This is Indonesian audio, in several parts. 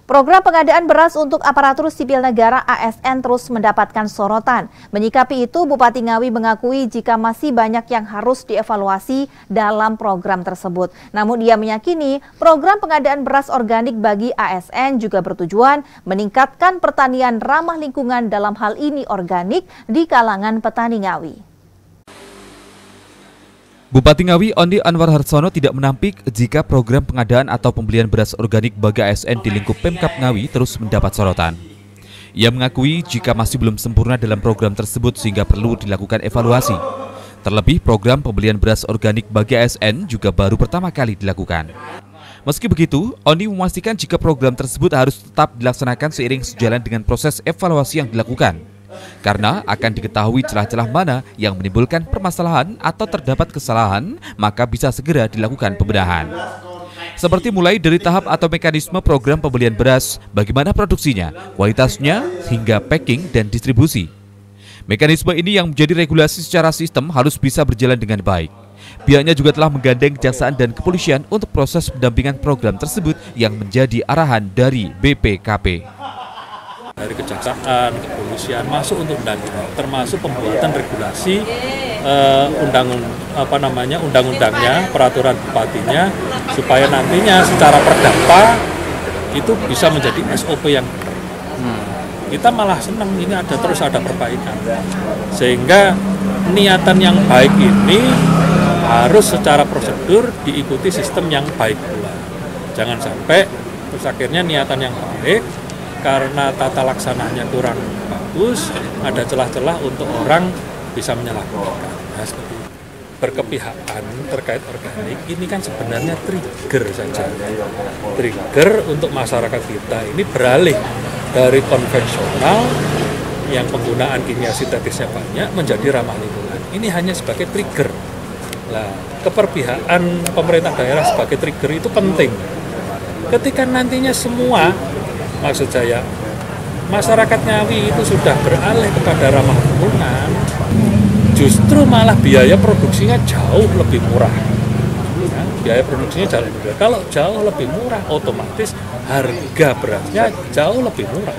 Program pengadaan beras untuk aparatur sipil negara ASN terus mendapatkan sorotan. Menyikapi itu, Bupati Ngawi mengakui jika masih banyak yang harus dievaluasi dalam program tersebut. Namun dia meyakini program pengadaan beras organik bagi ASN juga bertujuan meningkatkan pertanian ramah lingkungan, dalam hal ini organik, di kalangan petani Ngawi. Bupati Ngawi Ondi Anwar Harsono tidak menampik jika program pengadaan atau pembelian beras organik bagi ASN di lingkup Pemkab Ngawi terus mendapat sorotan. Ia mengakui jika masih belum sempurna dalam program tersebut sehingga perlu dilakukan evaluasi. Terlebih program pembelian beras organik bagi ASN juga baru pertama kali dilakukan. Meski begitu, Ondi memastikan jika program tersebut harus tetap dilaksanakan seiring sejalan dengan proses evaluasi yang dilakukan. Karena akan diketahui celah-celah mana yang menimbulkan permasalahan atau terdapat kesalahan, maka bisa segera dilakukan pembenahan. Seperti mulai dari tahap atau mekanisme program pembelian beras, bagaimana produksinya, kualitasnya, hingga packing dan distribusi. Mekanisme ini yang menjadi regulasi secara sistem harus bisa berjalan dengan baik. Pihaknya juga telah menggandeng kejaksaan dan kepolisian untuk proses pendampingan program tersebut yang menjadi arahan dari BPKP. Dari kejaksaan, kepolisian masuk untuk mendampingi, termasuk pembuatan regulasi undang-undangnya, peraturan bupatinya, supaya nantinya secara perdata itu bisa menjadi SOP yang kita malah senang ini terus ada perbaikan, sehingga niatan yang baik ini harus secara prosedur diikuti sistem yang baik pula. Jangan sampai terus akhirnya niatan yang baik karena tata laksananya kurang bagus, ada celah-celah untuk orang bisa menyalahgunakan. Nah, seperti berkepihakan terkait organik ini kan sebenarnya trigger saja. Trigger untuk masyarakat kita ini beralih dari konvensional yang penggunaan kimia sintetisnya banyak menjadi ramah lingkungan. Ini hanya sebagai trigger. Nah, keperpihakan pemerintah daerah sebagai trigger itu penting. Ketika nantinya semua, maksud saya, masyarakat Ngawi itu sudah beralih kepada ramah lingkungan, justru malah biaya produksinya jauh lebih murah. Ya, biaya produksinya jauh lebih murah. Kalau jauh lebih murah, otomatis harga berasnya jauh lebih murah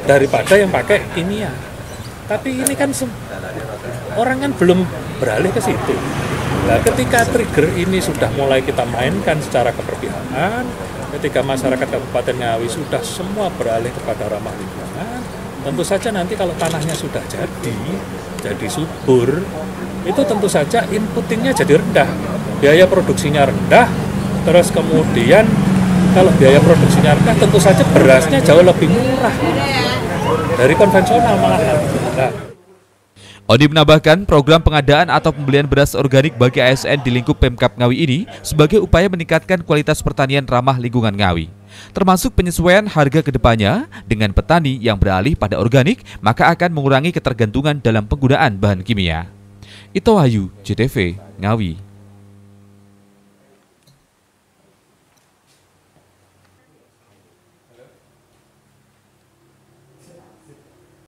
daripada yang pakai kimia. Tapi ini kan orang kan belum beralih ke situ. Nah, ketika trigger ini sudah mulai kita mainkan secara keperpihakan, ketika masyarakat Kabupaten Ngawi sudah semua beralih kepada ramah lingkungan, tentu saja nanti kalau tanahnya sudah jadi subur, itu tentu saja inputtingnya jadi rendah, biaya produksinya rendah, terus kemudian kalau biaya produksinya rendah, tentu saja berasnya jauh lebih murah dari konvensional malahan. Nah, Ondi menambahkan program pengadaan atau pembelian beras organik bagi ASN di lingkup Pemkab Ngawi ini sebagai upaya meningkatkan kualitas pertanian ramah lingkungan Ngawi. Termasuk penyesuaian harga kedepannya dengan petani yang beralih pada organik, maka akan mengurangi ketergantungan dalam penggunaan bahan kimia. Ito Wahyu, JTV, Ngawi.